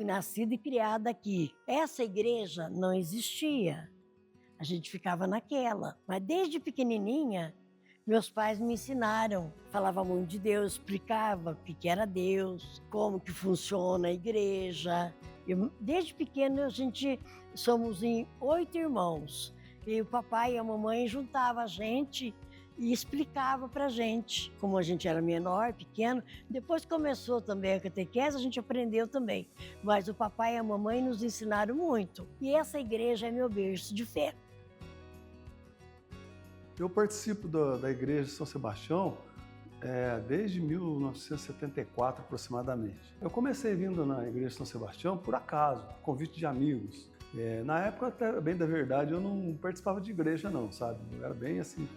fui nascida e criada aqui. Essa igreja não existia. A gente ficava naquela. Mas desde pequenininha, meus pais me ensinaram. Falava muito de Deus, explicava o que era Deus, como que funciona a igreja. Desde pequeno, somos em 8 irmãos. E o papai e a mamãe juntavam a gente e explicava pra gente. Como a gente era menor, pequeno, depois começou também a catequese, a gente aprendeu também. Mas o papai e a mamãe nos ensinaram muito. E essa igreja é meu berço de fé. Eu participo da Igreja de São Sebastião desde 1974 aproximadamente. Eu comecei vindo na Igreja de São Sebastião por acaso, convite de amigos. Na época, até bem da verdade, eu não participava de igreja não, sabe? Eu era bem assim,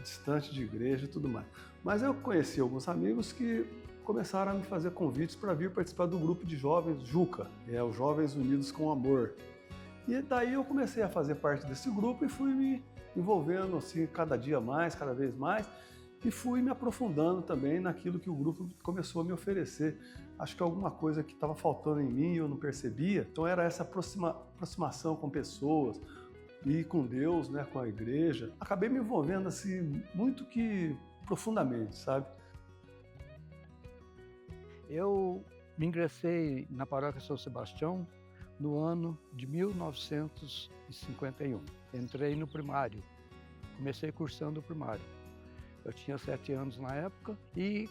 distante de igreja e tudo mais. Mas eu conheci alguns amigos que começaram a me fazer convites para vir participar do grupo de jovens Juca, os Jovens Unidos com Amor. E daí eu comecei a fazer parte desse grupo e fui me envolvendo assim, cada dia mais, cada vez mais, e fui me aprofundando também naquilo que o grupo começou a me oferecer. Acho que alguma coisa que estava faltando em mim eu não percebia, então era essa aproximação com pessoas e com Deus, né, com a igreja. Acabei me envolvendo assim, muito que profundamente, sabe? Eu me ingressei na Paróquia São Sebastião no ano de 1951. Entrei no primário, comecei cursando o primário. Eu tinha 7 anos na época e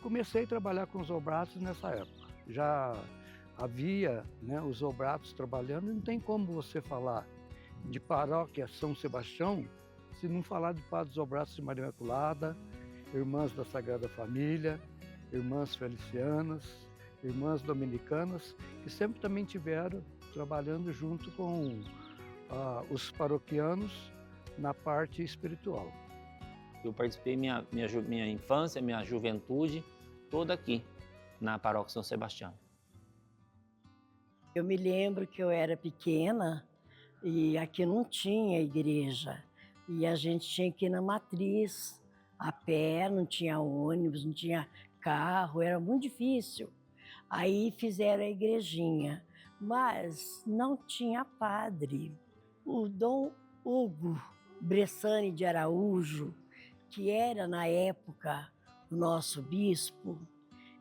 comecei a trabalhar com os oblatos nessa época. Já havia, né, os oblatos trabalhando, não tem como você falar de Paróquia São Sebastião se não falar de Padres Oblatos de Maria Imaculada, Irmãs da Sagrada Família, Irmãs Felicianas, Irmãs Dominicanas, que sempre também tiveram trabalhando junto com os paroquianos na parte espiritual. Eu participei minha infância, minha juventude, toda aqui, na Paróquia São Sebastião. Eu me lembro que eu era pequena e aqui não tinha igreja. E a gente tinha que ir na matriz, a pé, não tinha ônibus, não tinha carro, era muito difícil. Aí fizeram a igrejinha, mas não tinha padre. O Dom Hugo Bressani de Araújo, que era na época o nosso bispo,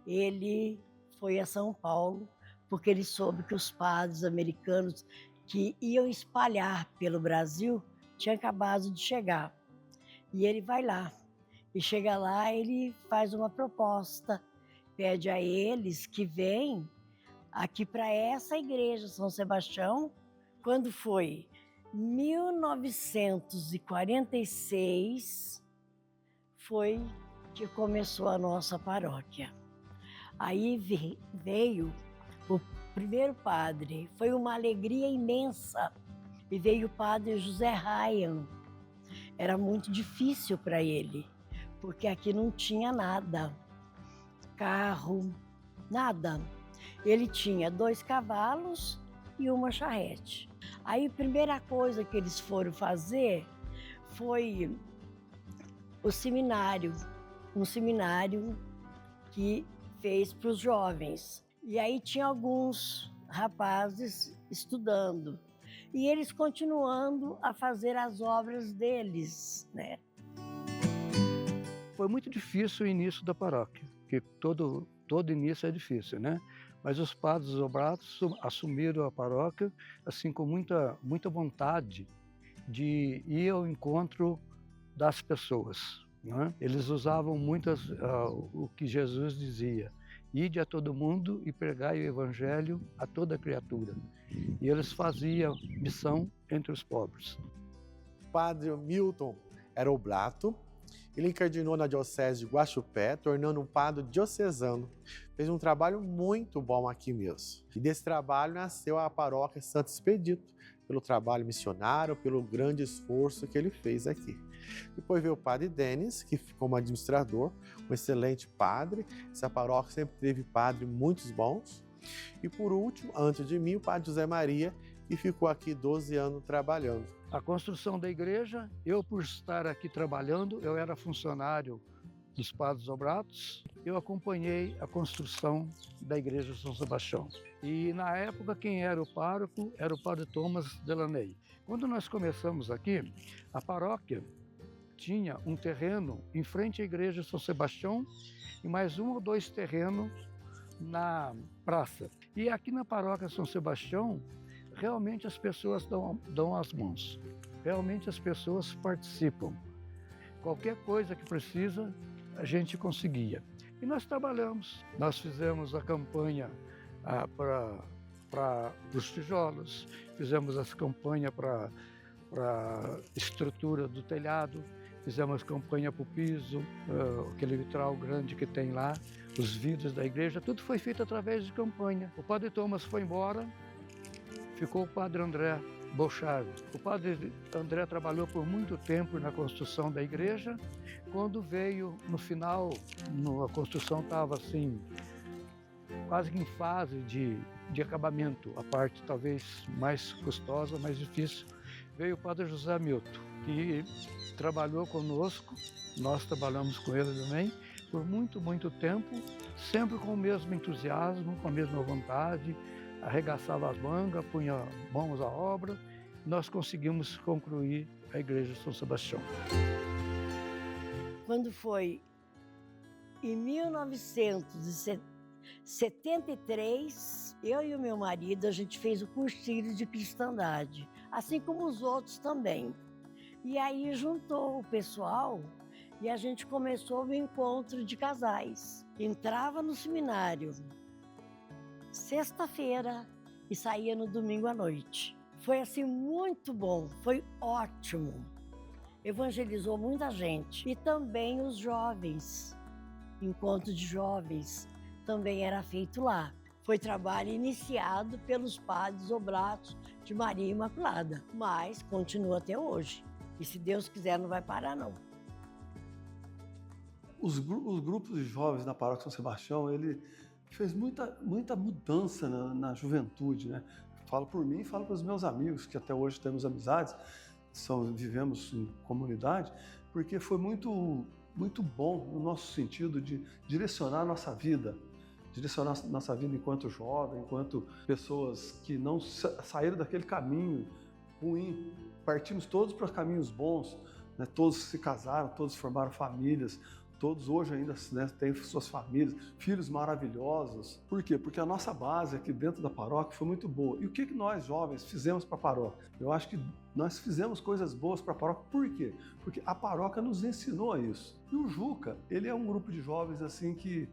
ele foi a São Paulo porque ele soube que os padres americanos que iam espalhar pelo Brasil tinham acabado de chegar. E ele vai lá. E chega lá, ele faz uma proposta, pede a eles que venham aqui para essa igreja, São Sebastião. Quando foi? 1946 foi que começou a nossa paróquia. Aí veio o primeiro padre, foi uma alegria imensa. E veio o padre José Ryan. Era muito difícil para ele, porque aqui não tinha nada, carro, nada. Ele tinha 2 cavalos e uma charrete. Aí a primeira coisa que eles foram fazer foi o seminário, um seminário que fez para os jovens. E aí tinha alguns rapazes estudando e eles continuando a fazer as obras deles, né? Foi muito difícil o início da paróquia, porque todo início é difícil, né? Mas os padres oblatos assumiram a paróquia assim com muita vontade de ir ao encontro das pessoas, né? Eles usavam o que Jesus dizia: ide a todo mundo e pregai o evangelho a toda criatura. E eles faziam missão entre os pobres. O padre Milton era oblato. Ele encardinou na diocese de Guaxupé, tornando um padre diocesano. Fez um trabalho muito bom aqui mesmo. E desse trabalho nasceu a paróquia Santo Expedito, pelo trabalho missionário, pelo grande esforço que ele fez aqui. Depois veio o padre Denis, que ficou como administrador, um excelente padre. Essa paróquia sempre teve padres muito bons. E por último, antes de mim, o padre José Maria, que ficou aqui 12 anos trabalhando. A construção da igreja, eu por estar aqui trabalhando, eu era funcionário dos padres Oblatos, eu acompanhei a construção da igreja de São Sebastião. E na época quem era o pároco era o padre Thomas Delaney. Quando nós começamos aqui, a paróquia tinha um terreno em frente à igreja de São Sebastião e mais 1 ou 2 terrenos na praça. E aqui na paróquia São Sebastião, realmente as pessoas dão as mãos. Realmente as pessoas participam. Qualquer coisa que precisa, a gente conseguia. E nós trabalhamos. Nós fizemos a campanha para os tijolos, fizemos as campanhas para a estrutura do telhado, fizemos campanha para o piso, aquele vitral grande que tem lá, os vidros da igreja, tudo foi feito através de campanha. O padre Thomas foi embora, ficou o padre André Bochard. O padre André trabalhou por muito tempo na construção da igreja. Quando veio no final, a construção estava assim, quase que em fase de acabamento, a parte talvez mais custosa, mais difícil, veio o padre José Milton, que trabalhou conosco, nós trabalhamos com ele também, por muito, muito tempo, sempre com o mesmo entusiasmo, com a mesma vontade, arregaçava as mangas, punha mãos à obra, nós conseguimos concluir a igreja de São Sebastião. Quando foi em 1973, eu e o meu marido, a gente fez o cursilho de cristandade, assim como os outros também. E aí juntou o pessoal e a gente começou o encontro de casais. Entrava no seminário sexta-feira e saía no domingo à noite. Foi assim muito bom, foi ótimo. Evangelizou muita gente. E também os jovens, encontro de jovens, também era feito lá. Foi trabalho iniciado pelos padres Oblatos de Maria Imaculada, mas continua até hoje. E se Deus quiser, não vai parar, não. Os grupos de jovens na Paróquia São Sebastião, ele fez muita mudança na juventude, né? Falo por mim e falo para os meus amigos, que até hoje temos amizades, vivemos em comunidade, porque foi muito bom no nosso sentido de direcionar a nossa vida, enquanto jovem, enquanto pessoas que não saíram daquele caminho ruim. Partimos todos para caminhos bons, né? Todos se casaram, todos formaram famílias, todos hoje ainda, né, têm suas famílias, filhos maravilhosos. Por quê? Porque a nossa base aqui dentro da paróquia foi muito boa. E o que nós, jovens, fizemos para a paróquia? Eu acho que nós fizemos coisas boas para a paróquia. Por quê? Porque a paróquia nos ensinou a isso. E o Juca, ele é um grupo de jovens assim que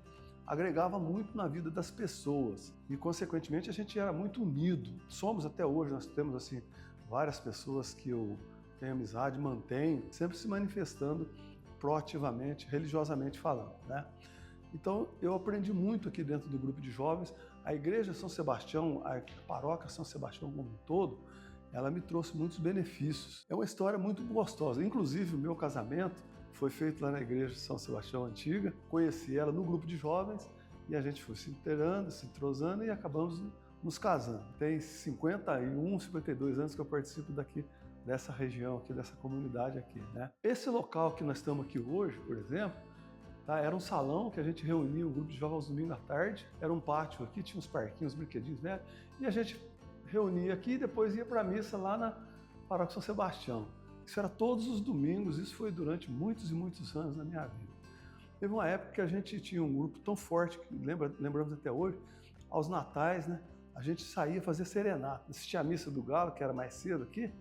agregava muito na vida das pessoas. E, consequentemente, a gente era muito unido. Somos até hoje, nós temos assim várias pessoas que eu tenho amizade, mantenho, sempre se manifestando proativamente, religiosamente falando, né? Então, eu aprendi muito aqui dentro do grupo de jovens. A Igreja São Sebastião, a Paróquia São Sebastião como um todo, ela me trouxe muitos benefícios. É uma história muito gostosa. Inclusive, o meu casamento foi feito lá na Igreja São Sebastião Antiga. Conheci ela no grupo de jovens e a gente foi se inteirando, se entrosando e acabamos nos casando. Tem 52 anos que eu participo dessa região aqui, dessa comunidade aqui, né? Esse local que nós estamos aqui hoje, por exemplo, tá? Era um salão que a gente reunia um grupo de jovens aos domingos à tarde, era um pátio aqui, tinha uns parquinhos, uns brinquedinhos, né? E a gente reunia aqui e depois ia para a missa lá na Paróquia São Sebastião. Isso era todos os domingos, isso foi durante muitos e muitos anos na minha vida. Teve uma época que a gente tinha um grupo tão forte, que lembramos até hoje, aos natais, né? A gente saía fazer serenata, assistia a missa do Galo, que era mais cedo aqui,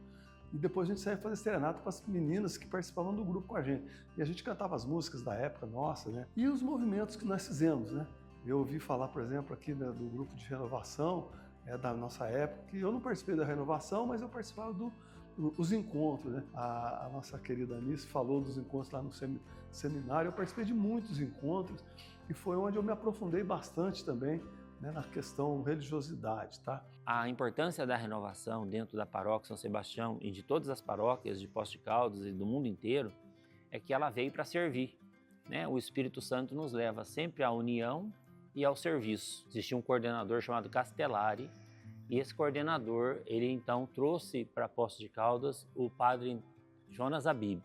e depois a gente saía fazer serenata com as meninas que participavam do grupo com a gente. E a gente cantava as músicas da época nossa, né? E os movimentos que nós fizemos, né? Eu ouvi falar, por exemplo, aqui do grupo de renovação, da nossa época, que eu não participei da renovação, mas eu participava dos encontros, né? A nossa querida Anice falou dos encontros lá no seminário. Eu participei de muitos encontros e foi onde eu me aprofundei bastante também, né, na questão religiosidade, tá? A importância da renovação dentro da paróquia São Sebastião e de todas as paróquias de Poços de Caldas e do mundo inteiro é que ela veio para servir, né? O Espírito Santo nos leva sempre à união e ao serviço. Existia um coordenador chamado Castellari e esse coordenador, ele então trouxe para Poços de Caldas o padre Jonas Abib.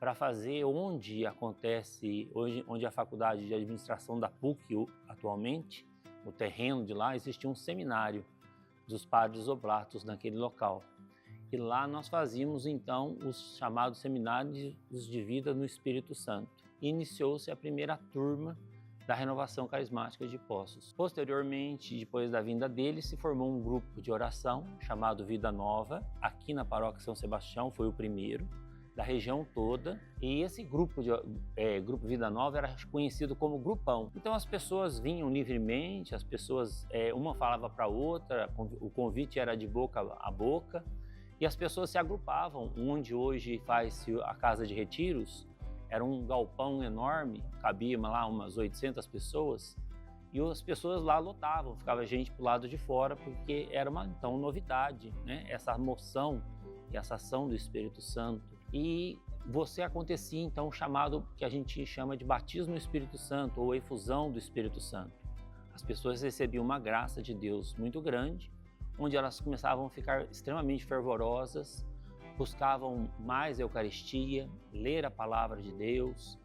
para fazer onde acontece, hoje, onde a faculdade de administração da PUC atualmente, o terreno de lá, existia um seminário dos padres oblatos naquele local. E lá nós fazíamos então os chamados seminários de vida no Espírito Santo. Iniciou-se a primeira turma da renovação carismática de Poços. Posteriormente, depois da vinda dele, se formou um grupo de oração chamado Vida Nova, aqui na Paróquia São Sebastião, foi o primeiro, da região toda, e esse grupo Vida Nova era conhecido como grupão. Então as pessoas vinham livremente, as pessoas, uma falava para a outra, o convite era de boca a boca, e as pessoas se agrupavam, onde hoje faz-se a Casa de Retiros, era um galpão enorme, cabia lá umas 800 pessoas, e as pessoas lá lotavam, ficava gente para o lado de fora, porque era uma então novidade, né? Essa moção e essa ação do Espírito Santo. E você acontecia então o chamado que a gente chama de batismo no Espírito Santo ou efusão do Espírito Santo. As pessoas recebiam uma graça de Deus muito grande, onde elas começavam a ficar extremamente fervorosas, buscavam mais a Eucaristia, ler a palavra de Deus,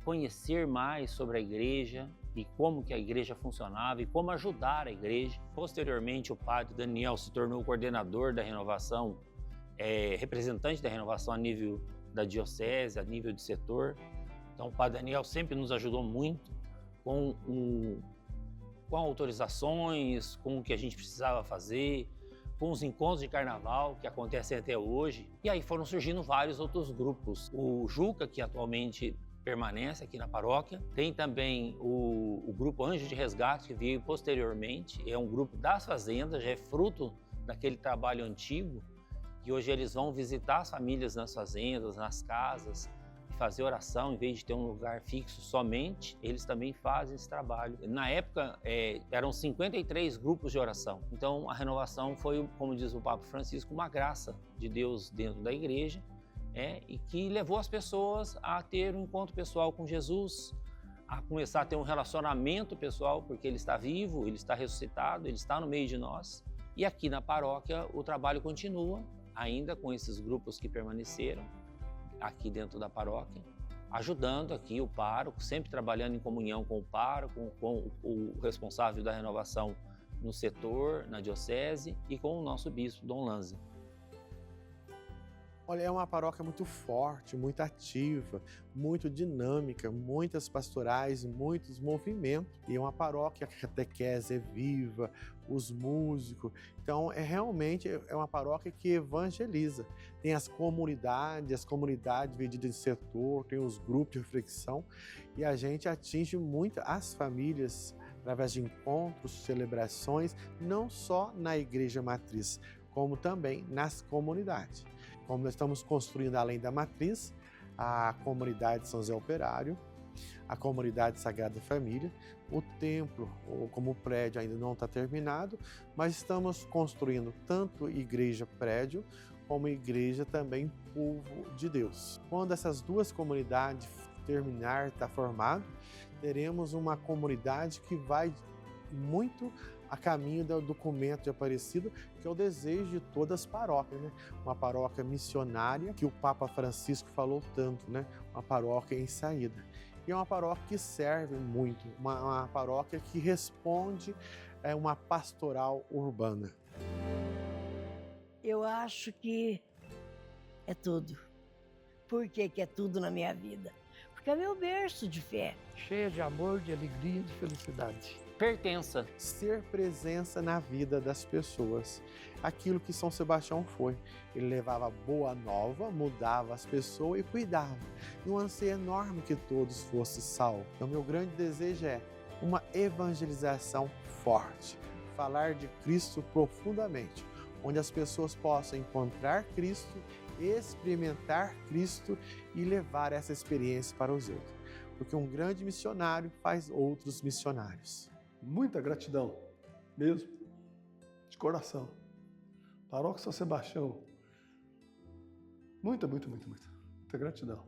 conhecer mais sobre a igreja e como que a igreja funcionava e como ajudar a igreja. Posteriormente, o padre Daniel se tornou coordenador da renovação, representante da renovação a nível da diocese, a nível de setor. Então o padre Daniel sempre nos ajudou muito com autorizações, com o que a gente precisava fazer, com os encontros de carnaval que acontecem até hoje. E aí foram surgindo vários outros grupos. O Juca, que atualmente permanece aqui na paróquia, tem também o grupo Anjo de Resgate, que veio posteriormente, é um grupo das fazendas, já é fruto daquele trabalho antigo, que hoje eles vão visitar as famílias nas fazendas, nas casas, e fazer oração, em vez de ter um lugar fixo somente, eles também fazem esse trabalho. Na época, eram 53 grupos de oração. Então, a renovação foi, como diz o Papa Francisco, uma graça de Deus dentro da igreja, e que levou as pessoas a ter um encontro pessoal com Jesus, a começar a ter um relacionamento pessoal, porque Ele está vivo, Ele está ressuscitado, Ele está no meio de nós. E aqui na paróquia, o trabalho continua, ainda com esses grupos que permaneceram aqui dentro da paróquia, ajudando aqui o pároco, sempre trabalhando em comunhão com o pároco, com o responsável da renovação no setor, na diocese e com o nosso bispo, Dom Lanza. Olha, é uma paróquia muito forte, muito ativa, muito dinâmica, muitas pastorais, muitos movimentos. E é uma paróquia que a catequese é viva, os músicos. Então, realmente é uma paróquia que evangeliza. Tem as comunidades divididas em setor, tem os grupos de reflexão. E a gente atinge muito as famílias através de encontros, celebrações, não só na igreja matriz, como também nas comunidades. Como nós estamos construindo, além da matriz, a comunidade São José Operário, a comunidade Sagrada Família, o templo, como o prédio ainda não está terminado, mas estamos construindo tanto igreja prédio, como igreja também povo de Deus. Quando essas duas comunidades terminar, está formado, teremos uma comunidade que vai muito a caminho do documento de Aparecida, que é o desejo de todas as paróquias, né? Uma paróquia missionária, que o Papa Francisco falou tanto, né? Uma paróquia em saída. E é uma paróquia que serve muito, uma paróquia que responde uma pastoral urbana. Eu acho que é tudo. Por que é tudo na minha vida? Porque é meu berço de fé. Cheia de amor, de alegria, de felicidade. Pertença. Ser presença na vida das pessoas. Aquilo que São Sebastião foi. Ele levava boa nova, mudava as pessoas e cuidava. E um anseio enorme que todos fossem salvos. Então, meu grande desejo é uma evangelização forte. Falar de Cristo profundamente. Onde as pessoas possam encontrar Cristo, experimentar Cristo e levar essa experiência para os outros. Porque um grande missionário faz outros missionários. Muita gratidão, mesmo, de coração. Paróquia São Sebastião, muita gratidão.